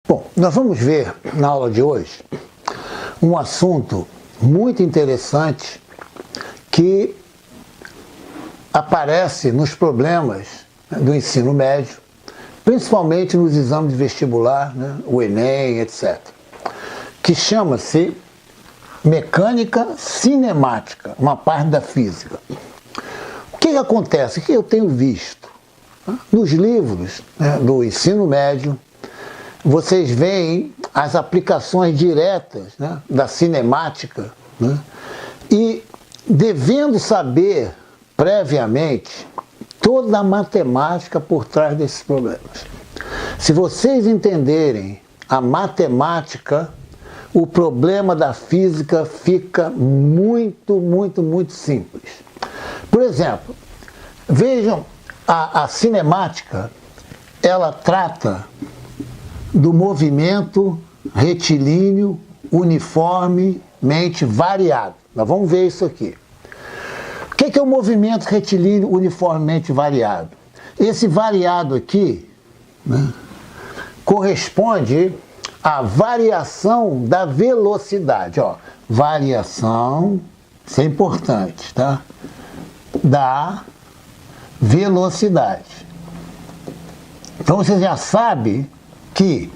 Bom, nós vamos ver na aula de hoje um assunto muito interessante que aparece nos problemas do ensino médio, principalmente nos exames de vestibular, o Enem, etc., que chama-se mecânica cinemática, uma parte da física. O que acontece? O que eu tenho visto nos livros do ensino médio, vocês veem as aplicações diretas da cinemática, e devendo saber previamente toda a matemática por trás desses problemas. Se vocês entenderem a matemática, o problema da física fica muito simples. Por exemplo, vejam, a cinemática, ela trata do movimento retilíneo uniformemente variado. Nós vamos ver isso aqui. O que é o movimento retilíneo uniformemente variado? Esse variado aqui corresponde à variação da velocidade. Ó, variação, isso é importante, tá? Da velocidade. Então você já sabe que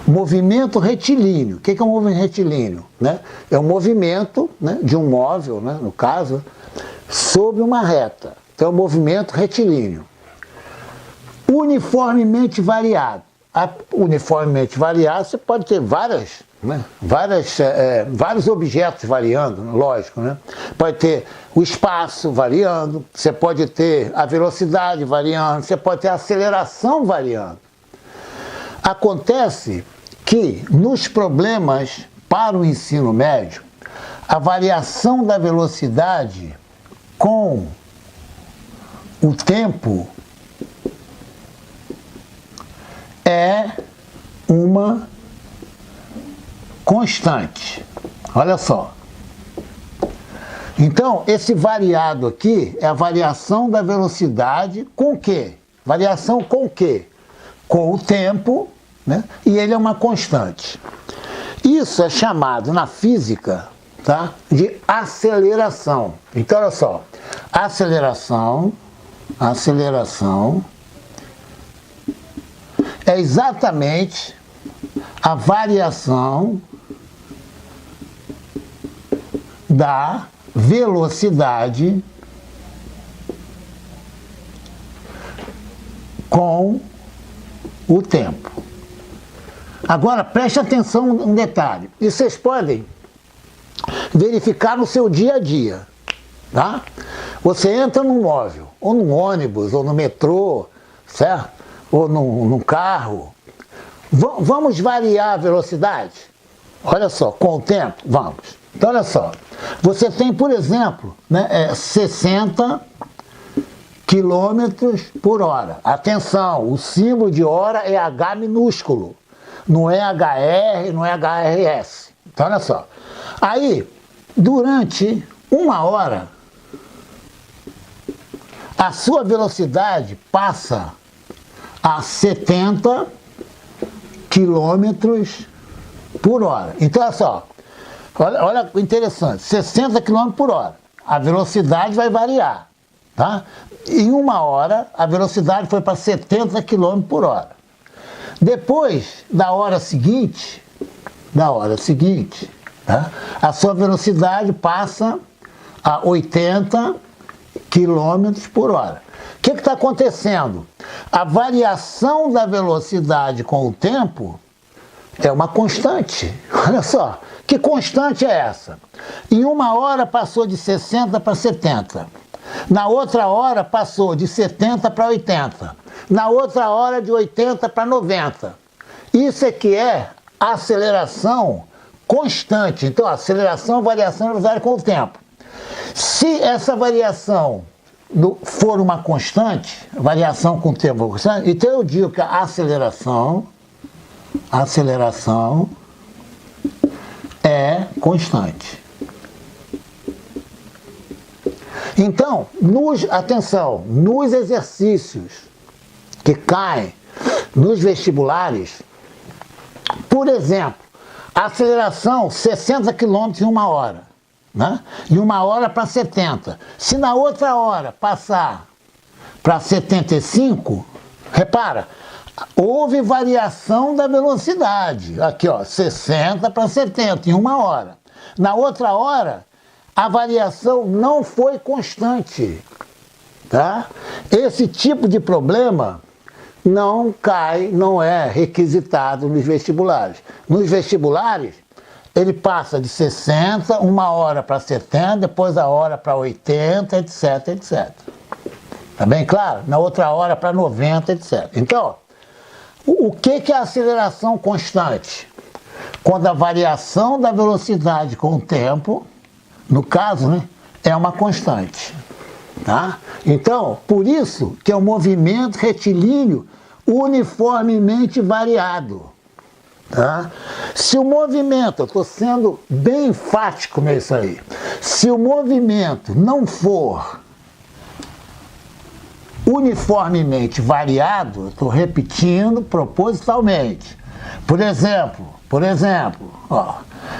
movimento retilíneo, o que é um movimento retilíneo? É um movimento de um móvel, no caso, sobre uma reta. Então é um movimento retilíneo. Uniformemente variado. Uniformemente variado, você pode ter vários objetos variando, lógico, Pode ter o espaço variando, você pode ter a velocidade variando, você pode ter a aceleração variando. Acontece que nos problemas para o ensino médio, a variação da velocidade com o tempo é uma constante. Olha só. Então, esse variado aqui é a variação da velocidade com o quê? Variação com o quê? Com o tempo, e ele é uma constante. Isso é chamado na física, de aceleração. Então, olha só. Aceleração é exatamente a variação da velocidade com o tempo. Agora, preste atenção um detalhe. E vocês podem verificar no seu dia a dia, tá? Você entra num móvel, ou num ônibus, ou no metrô, certo? Ou num carro. Vamos variar a velocidade? Olha só, com o tempo, vamos. Então, olha só. Você tem, por exemplo, 60 quilômetros por hora. Atenção, o símbolo de hora é H minúsculo. Não é HR, não é HRS. Então, olha só. Aí, durante uma hora, a sua velocidade passa a 70 quilômetros por hora. Então, olha só. Olha o interessante. 60 quilômetros por hora. A velocidade vai variar. Tá? Em uma hora, a velocidade foi para 70 km por hora. Depois da hora seguinte, a sua velocidade passa a 80 km por hora. O que está acontecendo? A variação da velocidade com o tempo é uma constante. Olha só, que constante é essa? Em uma hora passou de 60 para 70. Na outra hora passou de 70 para 80. Na outra hora de 80 para 90. Isso é que é aceleração constante. Então, aceleração, variação é velocidade com o tempo. Se essa variação for uma constante, variação com o tempo constante, então eu digo que a aceleração é constante. Então, atenção, nos exercícios que caem nos vestibulares, Por exemplo, a aceleração 60 km em uma hora, né? De uma hora para 70. Se na outra hora passar para 75, repara, houve variação da velocidade. Aqui, ó, 60 para 70 em uma hora. Na outra hora, a variação não foi constante, tá? Esse tipo de problema não cai, não é requisitado nos vestibulares. Nos vestibulares, ele passa de 60, uma hora para 70, depois a hora para 80, etc, etc. Tá bem claro? Na outra hora para 90, etc. Então, o que é a aceleração constante? Quando a variação da velocidade com o tempo, no caso, né, é uma constante. Tá? Então, por isso que é um movimento retilíneo uniformemente variado. Tá? Se o movimento, eu estou sendo bem enfático nisso aí, se o movimento não for uniformemente variado, estou repetindo propositalmente. Por exemplo, ó,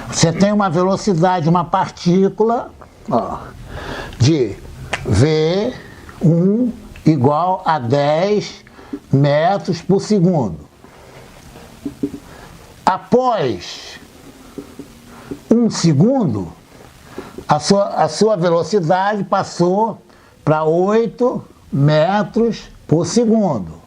você tem uma velocidade, uma partícula, ó, de V1 igual a 10 metros por segundo. Após um segundo, a sua velocidade passou para 8 metros por segundo.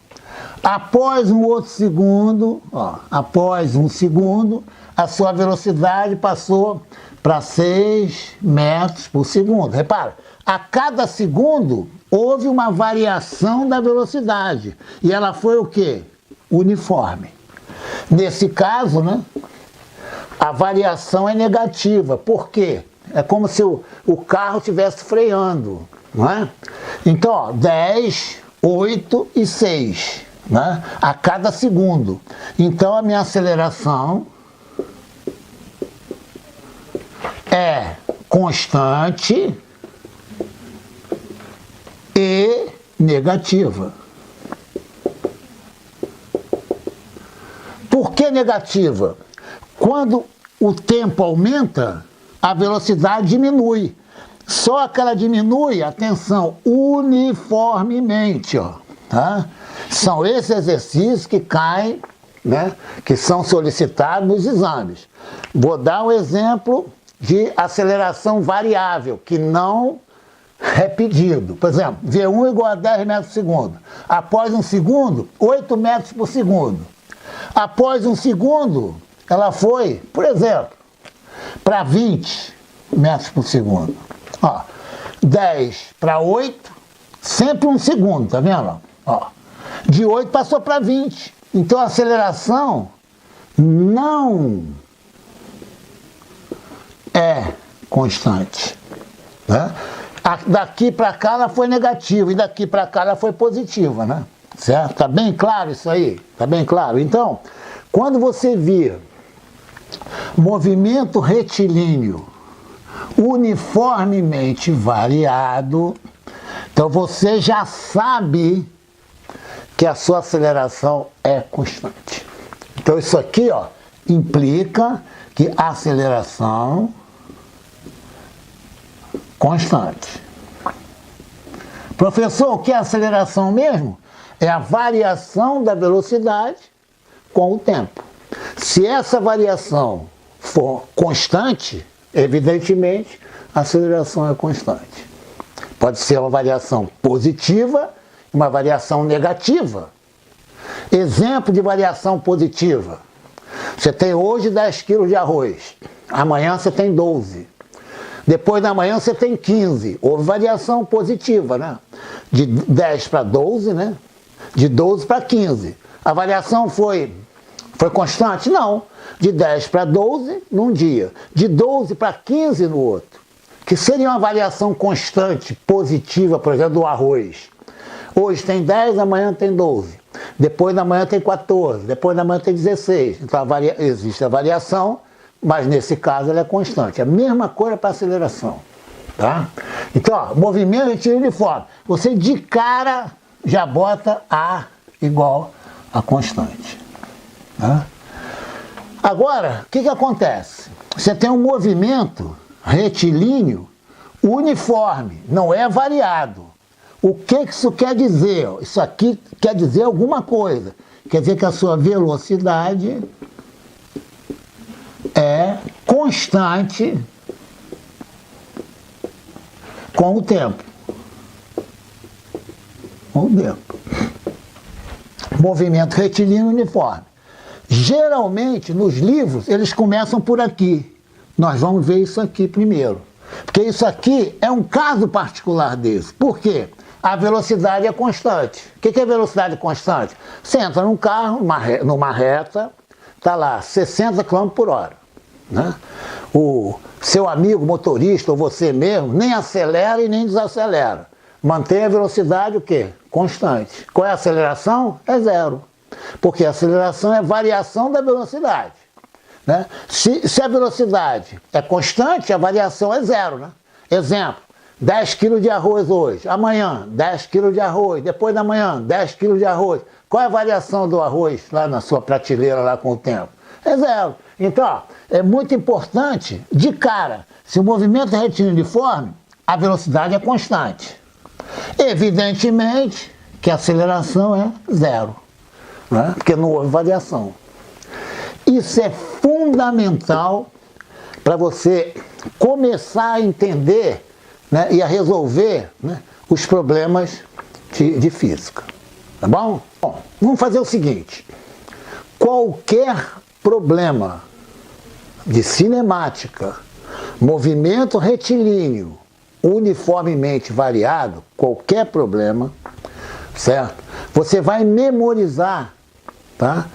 Após um outro segundo, ó, após um segundo, a sua velocidade passou para 6 metros por segundo. Repara, a cada segundo houve uma variação da velocidade. E ela foi o quê? Uniforme. Nesse caso, né, a variação é negativa. Por quê? É como se o carro estivesse freando, não é? Então, ó, 10, 8 e 6, né, a cada segundo. Então, a minha aceleração é constante e negativa. Por que negativa? Quando o tempo aumenta, a velocidade diminui. Só que ela diminui, atenção, uniformemente, ó, tá? São esses exercícios que caem, né, que são solicitados nos exames. Vou dar um exemplo de aceleração variável, que não é pedido. Por exemplo, V1 igual a 10 metros por segundo. Após um segundo, 8 metros por segundo. Após um segundo, ela foi, por exemplo, para 20 metros por segundo. Ó, 10 para 8, sempre um segundo, tá vendo? Ó, de 8 passou para 20. Então a aceleração não é constante, né? Daqui para cá ela foi negativa e daqui para cá ela foi positiva, né? Certo? Tá bem claro isso aí? Tá bem claro? Então, quando você vê movimento retilíneo uniformemente variado, então você já sabe que a sua aceleração é constante. Então isso aqui, ó, implica que a aceleração constante. Professor, o que é aceleração mesmo? É a variação da velocidade com o tempo. Se essa variação for constante, evidentemente, a aceleração é constante. Pode ser uma variação positiva e uma variação negativa. Exemplo de variação positiva. Você tem hoje 10 quilos de arroz, amanhã você tem 12. Depois da manhã você tem 15. Houve variação positiva, né? De 10 para 12, né? De 12 para 15. A variação foi constante? Não. De 10 para 12 num dia. De 12 para 15 no outro. Que seria uma variação constante, positiva, por exemplo, do arroz. Hoje tem 10, amanhã tem 12. Depois da manhã tem 14. Depois da manhã tem 16. Então existe a variação, mas nesse caso ela é constante. A mesma coisa para aceleração. Tá? Então, ó, movimento retilíneo uniforme. Você de cara já bota A igual a constante. Tá? Agora, o que acontece? Você tem um movimento retilíneo uniforme, não é variado. O que isso quer dizer? Isso aqui quer dizer alguma coisa. Quer dizer que a sua velocidade é constante com o tempo. Com o tempo. Movimento retilíneo uniforme. Geralmente, nos livros, eles começam por aqui. Nós vamos ver isso aqui primeiro. Porque isso aqui é um caso particular desse. Por quê? A velocidade é constante. O que é velocidade constante? Você entra num carro, numa reta, está lá, 60 km por hora. Né? O seu amigo motorista, ou você mesmo, nem acelera e nem desacelera. Mantém a velocidade o quê? Constante. Qual é a aceleração? É zero. Porque a aceleração é variação da velocidade. Né? Se a velocidade é constante, a variação é zero. Né? Exemplo, 10 kg de arroz hoje, amanhã 10 kg de arroz, depois da manhã 10 kg de arroz. Qual é a variação do arroz lá na sua prateleira lá com o tempo? É zero. Então, ó, é muito importante, de cara, se o movimento é retilíneo uniforme, a velocidade é constante. Evidentemente que a aceleração é zero, né? Porque não houve variação. Isso é fundamental para você começar a entender, né, e a resolver, né, os problemas de física. Tá bom? Bom, vamos fazer o seguinte. Qualquer problema de cinemática, movimento retilíneo, uniformemente variado, qualquer problema, certo? Você vai memorizar, tá?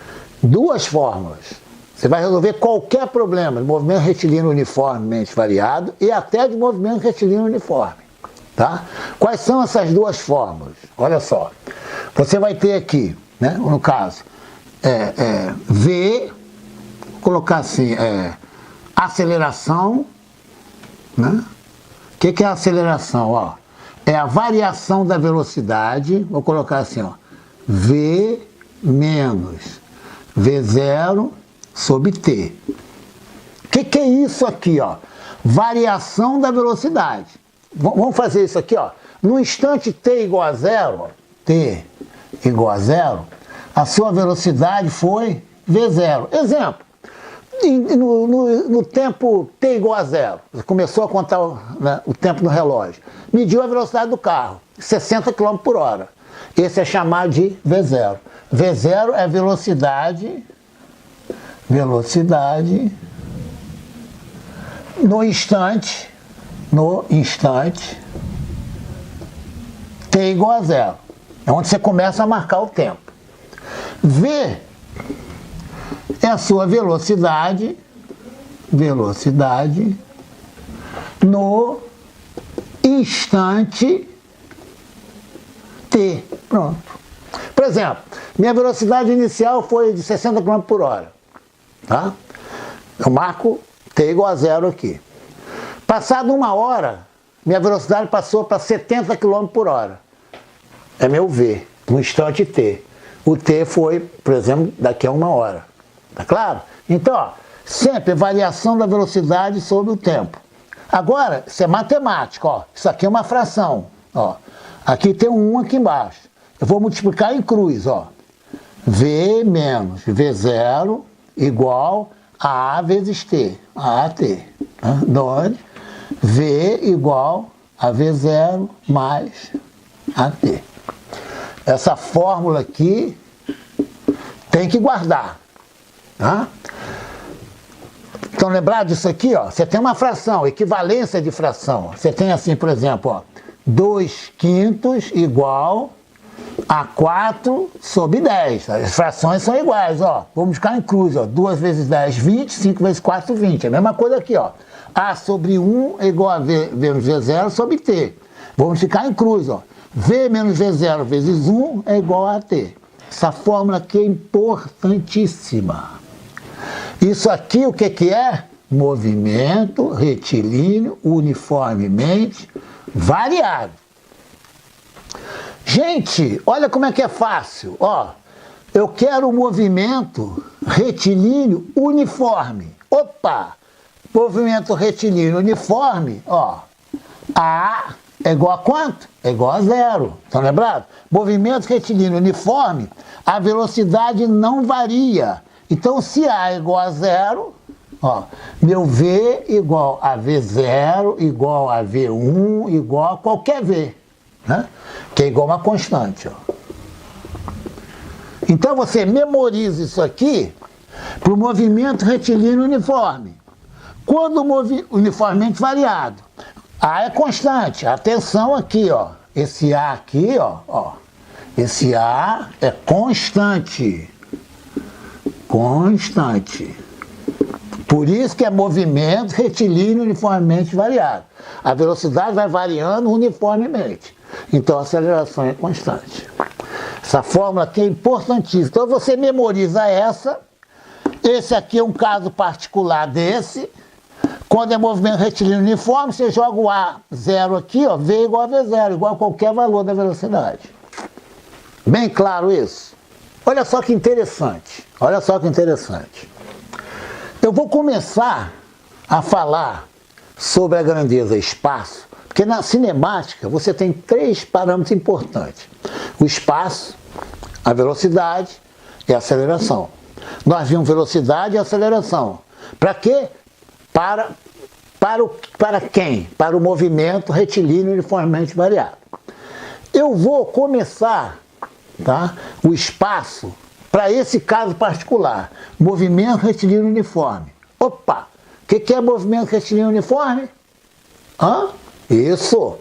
Duas fórmulas. Você vai resolver qualquer problema de movimento retilíneo uniformemente variado e até de movimento retilíneo uniforme. Tá? Quais são essas duas fórmulas? Olha só. Você vai ter aqui, né, no caso, V, vou colocar assim, aceleração. Né? O que é a aceleração? Ó, é a variação da velocidade, vou colocar assim, ó, V menos V0 sobre T. O que é isso aqui, ó? Variação da velocidade. Vamos fazer isso aqui, ó. No instante T igual a zero, ó, T igual a zero, a sua velocidade foi V0. Exemplo, no tempo T igual a zero, você começou a contar, né, o tempo no relógio, mediu a velocidade do carro, 60 km por hora. Esse é chamado de V0. V0 é velocidade no instante T igual a zero. É onde você começa a marcar o tempo. V é a sua velocidade no instante T. Pronto. Por exemplo, minha velocidade inicial foi de 60 km por hora. Tá? Eu marco T igual a zero aqui. Passado uma hora, minha velocidade passou para 70 km por hora. É meu V, no instante T. O T foi, por exemplo, daqui a uma hora. Tá claro? Então, ó, sempre variação da velocidade sobre o tempo. Agora, isso é matemática, ó. Isso aqui é uma fração, ó. Aqui tem um 1 aqui embaixo. Eu vou multiplicar em cruz, ó. V menos V0 igual a A vezes T, a AT. Onde V igual a V0 mais AT. Essa fórmula aqui tem que guardar. Tá? Então, lembrar disso aqui, ó, você tem uma fração, equivalência de fração. Você tem assim, por exemplo, ó, 2/5 igual a 4 sobre 10. As frações são iguais, ó. Vamos ficar em cruz, ó. 2 vezes 10, 20, 5 vezes 4, 20. É a mesma coisa aqui, ó. A sobre 1 é igual a V menos V0 sobre T. Vamos ficar em cruz, ó. V menos V0 vezes 1 é igual a T. Essa fórmula aqui é importantíssima. Isso aqui o que é? Movimento retilíneo uniformemente variado. Gente, olha como é que é fácil. Ó, Eu quero um movimento retilíneo uniforme. Opa! Movimento retilíneo uniforme, ó. A é igual a quanto? É igual a zero. Estão lembrados? Movimento retilíneo uniforme, a velocidade não varia. Então, se A é igual a zero, ó, meu V igual a V0, igual a V1, igual a qualquer V, né? Que é igual a uma constante, ó. Então, você memoriza isso aqui para o movimento retilíneo uniforme. Quando uniformemente variado, A é constante. Atenção aqui, ó. Esse A aqui, ó. Esse A é constante. Constante. Por isso que é movimento retilíneo uniformemente variado. A velocidade vai variando uniformemente. Então a aceleração é constante. Essa fórmula aqui é importantíssima. Então você memoriza essa. Esse aqui é um caso particular desse. Quando é movimento retilíneo uniforme, você joga o A0 aqui, ó, V igual a V0, igual a qualquer valor da velocidade. Bem claro isso? Olha só que interessante. Olha só que interessante. Eu vou começar a falar sobre a grandeza espaço, porque na cinemática você tem 3 parâmetros importantes. O espaço, a velocidade e a aceleração. Nós vimos velocidade e aceleração. Para quê? Para quem? Para o movimento retilíneo uniformemente variado. Eu vou começar, tá, o espaço para esse caso particular. Movimento retilíneo uniforme. Opa! O que é movimento retilíneo uniforme? Isso!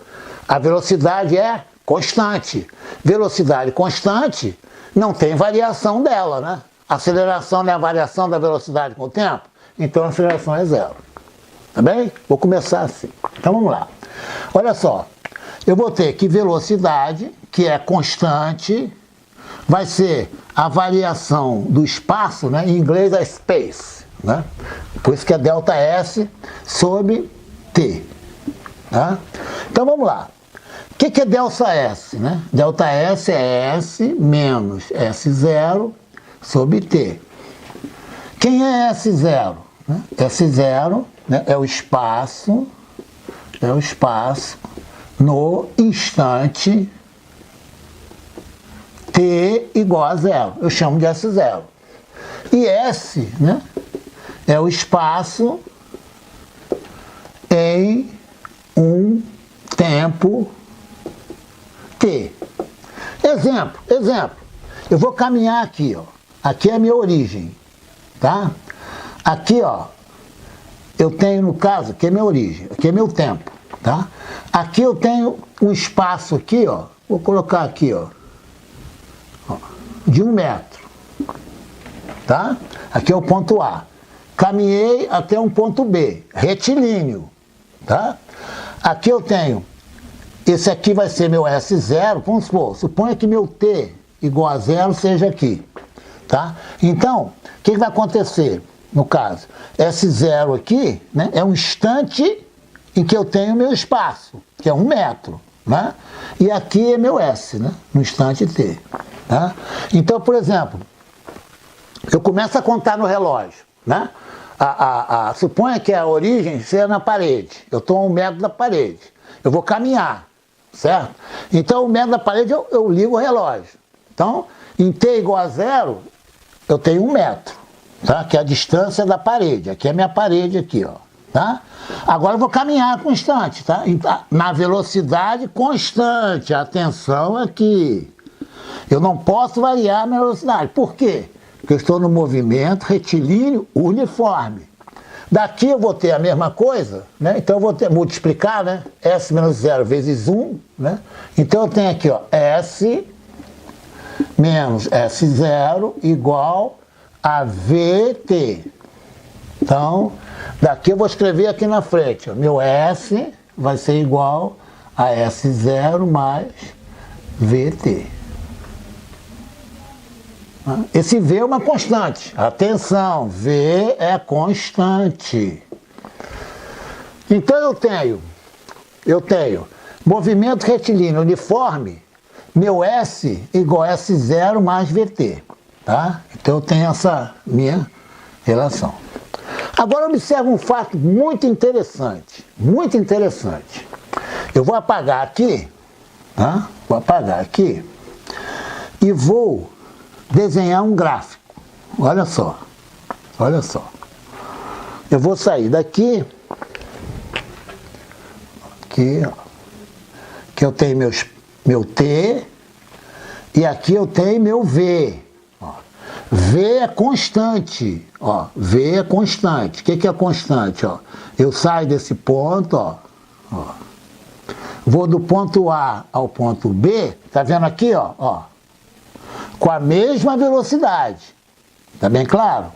A velocidade é constante. Velocidade constante não tem variação dela, né? Aceleração não é a variação da velocidade com o tempo? Então a aceleração é zero. Tá bem? Vou começar assim. Então vamos lá. Olha só. Eu vou ter que velocidade, que é constante, vai ser a variação do espaço, né? Em inglês é space, né? Por isso que é delta S sobre T. Tá? Então vamos lá. O que é delta S? Né? Delta S é S menos S0 sobre T. Quem é S0? Né? S0, né, é o espaço no instante T igual a zero. Eu chamo de S0. E S, né, é o espaço em um tempo T. Exemplo. Eu vou caminhar aqui, ó. Aqui é a minha origem, tá? Aqui, ó, eu tenho, no caso, aqui é minha origem, aqui é meu tempo, tá? Aqui eu tenho um espaço aqui, ó, vou colocar aqui, ó, de 1 metro, tá? Aqui é o ponto A. Caminhei até um ponto B, retilíneo, tá? Aqui eu tenho, esse aqui vai ser meu S0, vamos supor, suponha que meu T igual a 0 seja aqui, tá? Então, o que vai acontecer? No caso, S0 aqui, né, é um instante em que eu tenho meu espaço, que é 1 metro, né? E aqui é meu S, né, no instante T. Tá? Então, por exemplo, eu começo a contar no relógio, né? Suponha que a origem seja na parede, eu estou a 1 metro da parede, eu vou caminhar, certo? Então, 1 metro da parede eu ligo o relógio. Então, em T igual a 0, eu tenho 1 metro. Tá? Que é a distância da parede. Aqui é a minha parede aqui, ó. Tá? Agora eu vou caminhar constante, tá? Na velocidade constante. Atenção aqui. Eu não posso variar a minha velocidade. Por quê? Porque eu estou no movimento retilíneo uniforme. Daqui eu vou ter a mesma coisa, né? Então eu vou multiplicar, né? S menos 0 vezes 1, né? Então eu tenho aqui, ó, S menos S0 igual a VT. Então, daqui eu vou escrever aqui na frente, ó, meu S vai ser igual a S0 mais VT. Esse V é uma constante. Atenção, V é constante. Então eu tenho movimento retilíneo uniforme, meu S igual a S0 mais VT. tá? Então eu tenho essa minha relação. Agora observa um fato muito interessante, muito interessante. Eu vou apagar aqui, tá? Vou apagar aqui e vou desenhar um gráfico. Olha só, olha só. Eu vou sair daqui, aqui, ó, que eu tenho meu T, e aqui eu tenho meu V. Ó. V é constante, ó. V é constante. O que é constante? Ó? Eu saio desse ponto, ó. Vou do ponto A ao ponto B, tá vendo aqui, ó, com a mesma velocidade. Tá bem claro?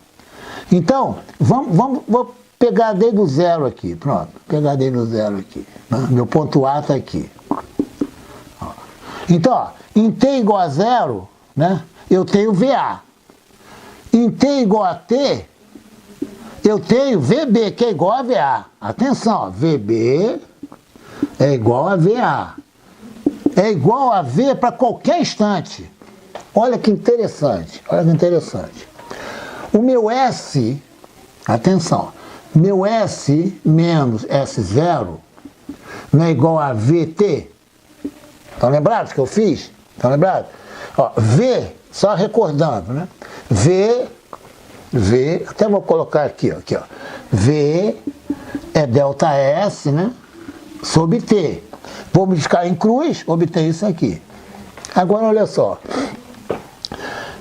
Então, vou pegar desde o zero aqui, pronto, pegar desde o zero aqui. Né? Meu ponto A está aqui. Ó. Então, ó, em T igual a zero, né, eu tenho VA. Em T igual a T, eu tenho VB, que é igual a VA. Atenção, ó, VB é igual a VA. É igual a V para qualquer instante. Olha que interessante, olha que interessante. O meu S, atenção, meu S menos S0 não é igual a VT? Estão lembrados que eu fiz? Estão lembrados? Ó, V, só recordando, né? V, até vou colocar aqui, ó, V é delta S, né? Sobre T. Vou multiplicar em cruz, obter isso aqui. Agora, olha só.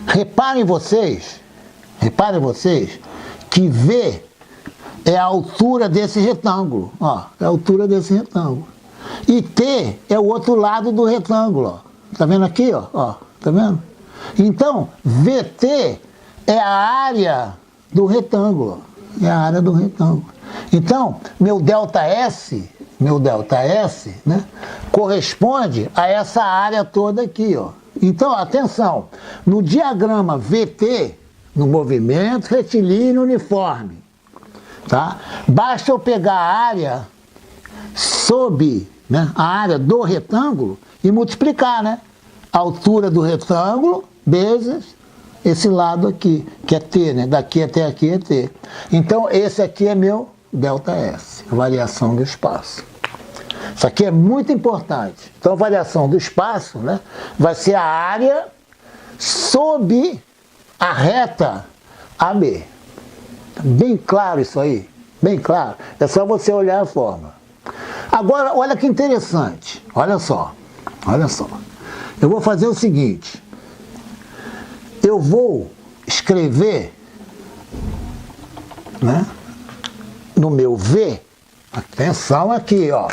Reparem vocês que V é a altura desse retângulo, ó, é a altura desse retângulo. E T é o outro lado do retângulo, ó. Tá vendo aqui, ó, tá vendo? Então, VT é a área do retângulo, é a área do retângulo. Então, meu ΔS, né, corresponde a essa área toda aqui, ó. Então, atenção, no diagrama VT, no movimento retilíneo uniforme, tá? Basta eu pegar a área sob, né, a área do retângulo e multiplicar, né? A altura do retângulo vezes esse lado aqui, que é T, né? Daqui até aqui é T. Então, esse aqui é meu ΔS, variação do espaço. Isso aqui é muito importante. Então, a variação do espaço, né, vai ser a área sob a reta AB. Bem claro isso aí? Bem claro. É só você olhar a forma. Agora, olha que interessante. Olha só. Olha só. Eu vou fazer o seguinte. Eu vou escrever, né, no meu V, atenção aqui, ó.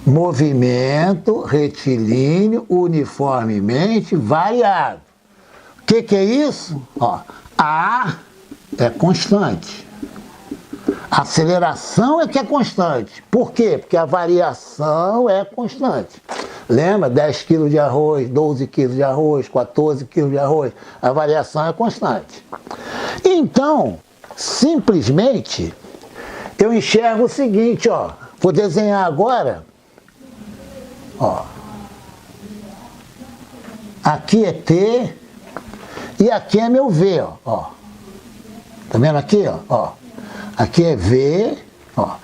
Movimento retilíneo uniformemente variado. O que é isso? Ó, A é constante. A aceleração é que é constante. Por quê? Porque a variação é constante. Lembra? 10 kg de arroz, 12 kg de arroz, 14 kg de arroz. A variação é constante. Então, simplesmente, eu enxergo o seguinte, ó. Vou desenhar agora. Ó. Aqui é T e aqui é meu V, ó. Tá vendo aqui, ó? Aqui é V, ó.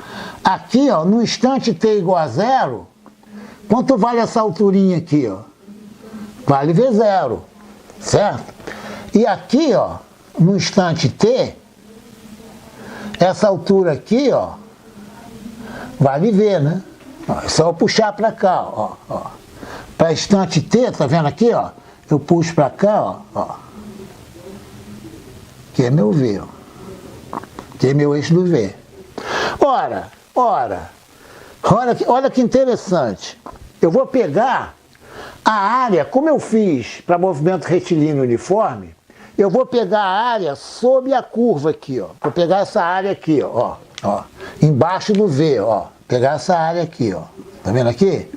Aqui, ó, no instante T igual a zero, quanto vale essa alturinha aqui, ó? Vale V0, certo? E aqui, ó, no instante T, essa altura aqui, ó, vale V, né? Ó, é só eu puxar para cá, ó. Para instante T, tá vendo aqui, ó? Eu puxo para cá, ó. Que é meu V, ó. Que é meu eixo do V. Olha que interessante. Eu vou pegar a área, como eu fiz para movimento retilíneo uniforme, eu vou pegar a área sob a curva aqui, ó. Vou pegar essa área aqui, ó. Embaixo do V, ó. Pegar essa área aqui, ó. Tá vendo aqui?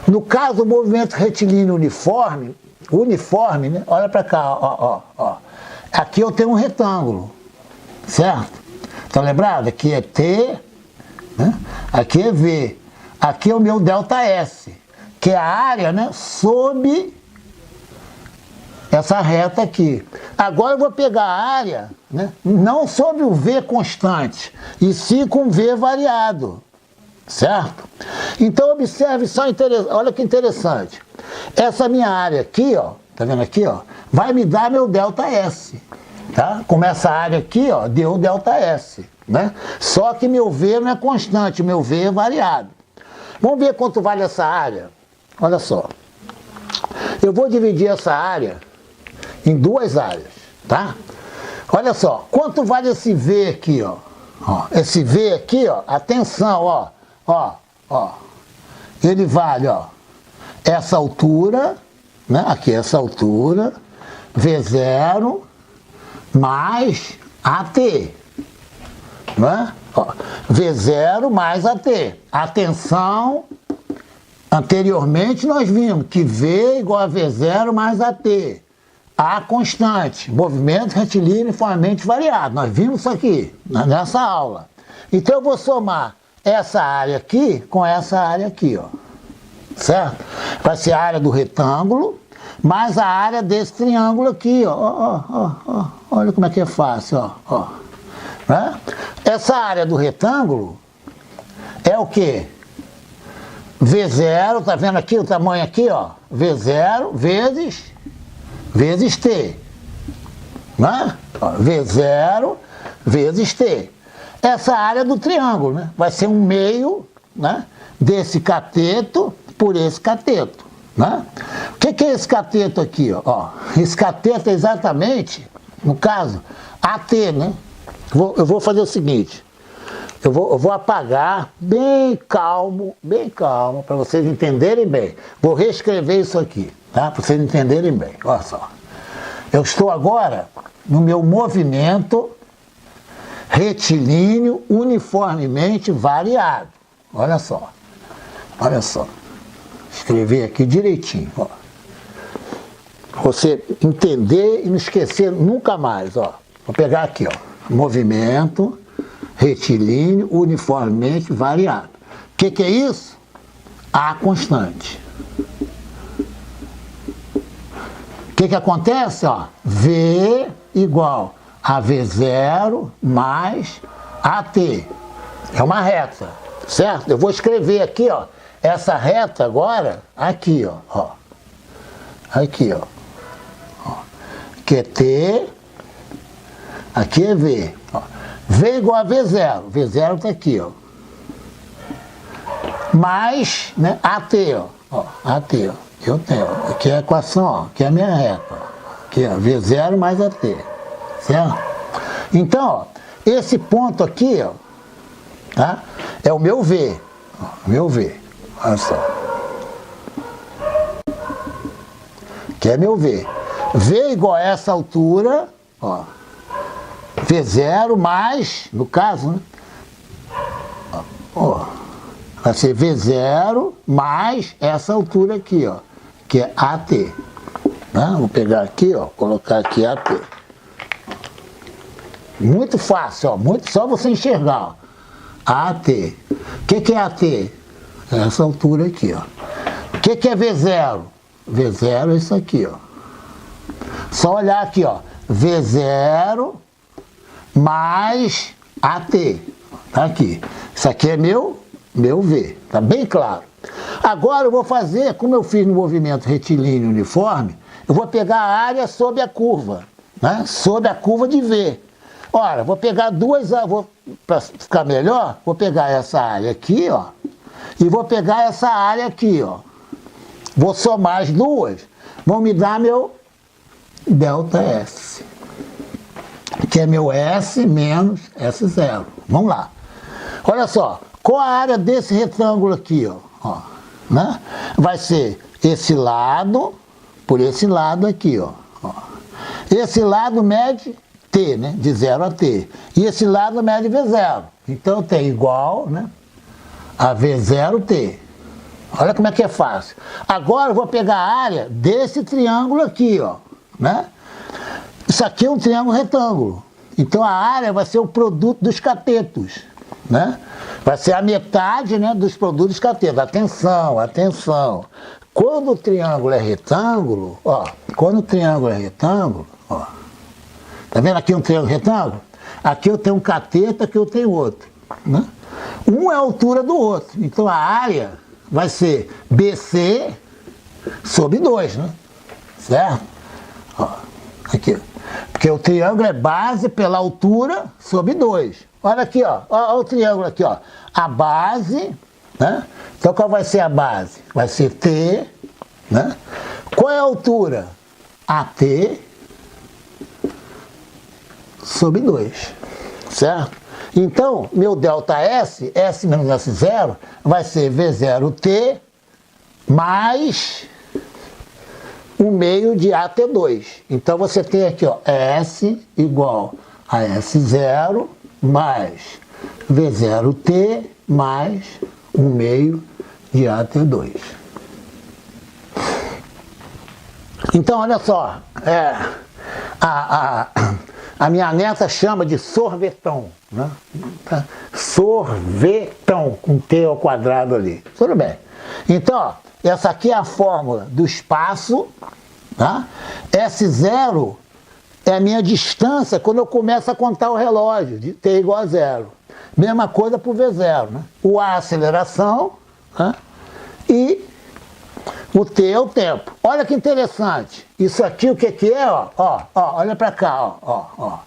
No caso do movimento retilíneo uniforme, né? Olha para cá, ó. Aqui eu tenho um retângulo, certo? Tá lembrado? Aqui é T, né? Aqui é V. Aqui é o meu ΔS, que é a área, né, sob essa reta aqui. Agora eu vou pegar a área, né, não sobre o V constante, e sim com V variado, certo? Então observe só, olha que interessante. Essa minha área aqui, ó, tá vendo aqui, ó, vai me dar meu ΔS, tá? Como essa área aqui, ó, deu ΔS, né? Só que meu V não é constante, meu V é variado. Vamos ver quanto vale essa área. Olha só. Eu vou dividir essa área em duas áreas, tá? Olha só, quanto vale esse V aqui, ó? Esse V aqui, ó, atenção, ó. Ele vale, ó, essa altura, né? Aqui essa altura, V0 mais AT, né? Ó, V0 mais AT. Atenção, anteriormente nós vimos que V igual a V0 mais AT. A constante, movimento retilíneo uniformemente variado. Nós vimos isso aqui, nessa aula. Então eu vou somar essa área aqui com essa área aqui, ó. Certo? Vai ser a área do retângulo mais a área desse triângulo aqui, ó. Olha como é que é fácil, ó. Né? Essa área do retângulo é o quê? V0, tá vendo aqui o tamanho aqui, ó? V0 vezes T, né? V0 vezes T. Essa área do triângulo, né? Vai ser um meio, né, desse cateto por esse cateto, né? O que é esse cateto aqui, ó? Esse cateto é exatamente, no caso, AT, né? Eu vou fazer o seguinte, eu vou apagar bem calmo, para vocês entenderem bem. Vou reescrever isso aqui, tá? Para vocês entenderem bem. Olha só. Eu estou agora no meu movimento retilíneo uniformemente variado. Olha só. Olha só. Escrevi aqui direitinho, ó. Você entender e não esquecer nunca mais, ó. Vou pegar aqui, ó. Movimento retilíneo uniformemente variado. O que é isso? A constante. O que acontece? Ó, V igual a V0 mais AT. É uma reta, certo? Eu vou escrever aqui, ó, essa reta agora, aqui, ó. Aqui, ó. Que é T, aqui é V. Ó. V igual a V0. V0 tá aqui, ó. Mais, né, AT, ó. AT, ó. Eu tenho, aqui é a equação, ó, aqui é a minha reta, ó. Aqui, ó, V0 mais AT, certo? Então, ó, esse ponto aqui, ó, tá? É o meu V, ó, meu V, olha só. Aqui é meu V. V igual a essa altura, ó, V0 mais, no caso, né? Ó, vai ser V0 mais essa altura aqui, ó, que é AT. Né? Vou pegar aqui, ó, colocar aqui AT. Muito fácil, ó, só você enxergar, ó. AT. O que é AT? É essa altura aqui, ó. O que é V0? V0 é isso aqui, ó. Só olhar aqui, ó. V0 mais AT. Tá aqui. Isso aqui é meu V. Tá bem claro. Agora eu vou fazer, como eu fiz no movimento retilíneo uniforme, eu vou pegar a área sob a curva, né? Sob a curva de V. Ora, vou pegar para ficar melhor, vou pegar essa área aqui, ó, e vou pegar essa área aqui, ó. Vou somar as duas, vão me dar meu ΔS, que é meu S menos S0. Vamos lá. Olha só, qual a área desse retângulo aqui, ó, né? Vai ser esse lado por esse lado aqui, ó. Esse lado mede T, né? De 0 a T. E esse lado mede V0. Então T igual, né, a V0T. Olha como é que é fácil. Agora eu vou pegar a área desse triângulo aqui, ó, né? Isso aqui é um triângulo retângulo. Então a área vai ser o produto dos catetos, né? Vai ser a metade, né, dos produtos dos catetos. Atenção, atenção. Quando o triângulo é retângulo, ó, quando o triângulo é retângulo, ó, tá vendo aqui um triângulo retângulo? Aqui eu tenho um cateto, aqui eu tenho outro, né? Um é a altura do outro, então a área vai ser BC sobre 2, né? Certo? Ó, aqui, porque o triângulo é base pela altura sobre 2. Olha aqui, ó, ó o triângulo aqui, ó, a base, né? Então qual vai ser a base? Vai ser T, né? Qual é a altura? AT sobre 2, certo? Então, meu ΔS, S menos S0, vai ser V0T mais 1/2 de AT2. Então, você tem aqui, ó, S igual a S0 mais V0T mais 1/2 de AT2. Então, olha só, a minha neta chama de sorvetão, né? Sorvetão, com T ao quadrado ali. Tudo bem. Então, ó, essa aqui é a fórmula do espaço, tá? S0 é a minha distância quando eu começo a contar o relógio, de T igual a 0. Mesma coisa para o V0, né? O A é a aceleração, né? E o T é o tempo. Olha que interessante. Isso aqui o que é, ó? Ó, olha para cá, ó.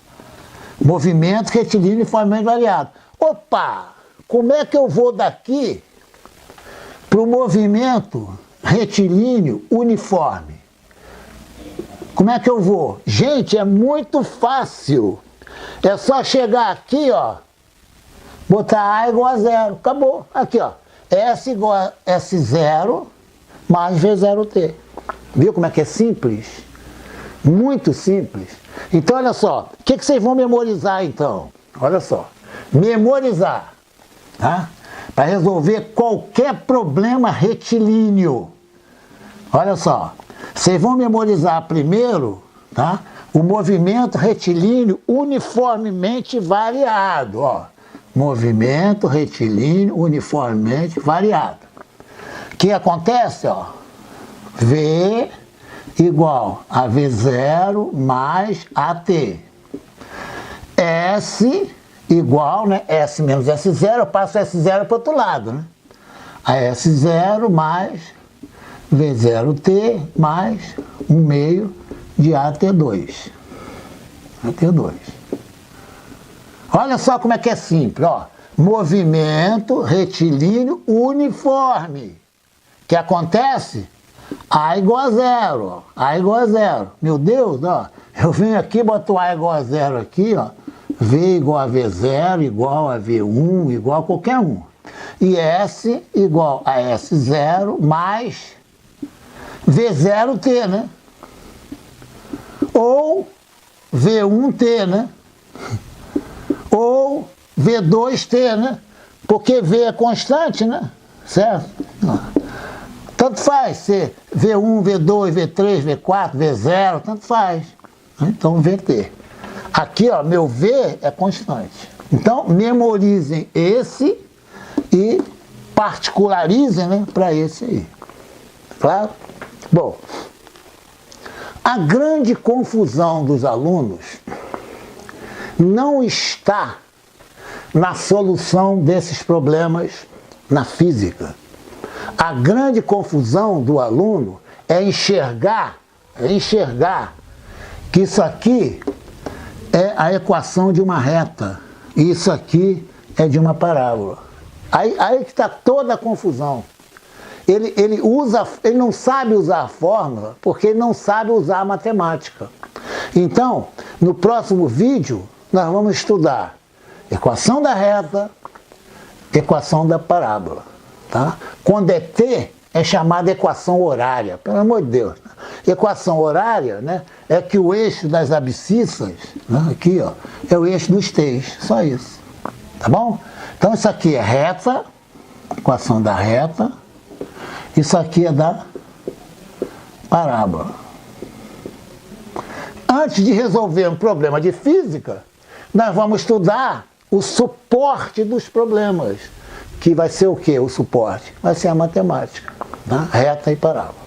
Movimento retilíneo uniformemente variado. Opa! Como é que eu vou daqui para o movimento retilíneo uniforme? Como é que eu vou? Gente, é muito fácil. É só chegar aqui, ó, botar A igual a 0. Acabou. Aqui, ó. S igual a S0 mais V0T. Viu como é que é simples? Muito simples. Então, olha só. O que vocês vão memorizar, então? Olha só. Memorizar, tá? Para resolver qualquer problema retilíneo. Olha só. Vocês vão memorizar primeiro, tá? O movimento retilíneo uniformemente variado, ó. Movimento retilíneo uniformemente variado. O que acontece, ó? V igual a V0 mais AT. S igual, né? S menos S0, eu passo S0 para o outro lado, né? A S0 mais V0T mais 1/2 de AT2. AT2. Olha só como é que é simples, ó. Movimento retilíneo uniforme. O que acontece? A igual a 0, ó. A igual a 0. Meu Deus, ó. Eu venho aqui, boto A igual a 0 aqui, ó. V igual a V0, igual a V1, igual a qualquer um. E S igual a S0 mais V0T, né? Ou V1T, né? Ou V2T, né? Porque V é constante, né? Certo? Tanto faz ser V1, V2, V3, V4, V0, tanto faz. Então, VT. Aqui, ó, meu V é constante. Então, memorizem esse e particularizem, né, para esse aí. Claro? Bom, a grande confusão dos alunos não está na solução desses problemas na física. A grande confusão do aluno é enxergar que isso aqui é a equação de uma reta e isso aqui é de uma parábola. Aí que está toda a confusão. Ele não sabe usar a fórmula porque ele não sabe usar a matemática. Então, no próximo vídeo, nós vamos estudar equação da reta, equação da parábola. Tá? Quando é T, é chamada equação horária, pelo amor de Deus. Equação horária, né, é que o eixo das abscissas, né, aqui, ó, é o eixo dos T's, só isso. Tá bom? Então isso aqui é reta, equação da reta, isso aqui é da parábola. Antes de resolver um problema de física, nós vamos estudar o suporte dos problemas. Que vai ser o quê? O suporte? Vai ser a matemática, tá? Reta e parábola.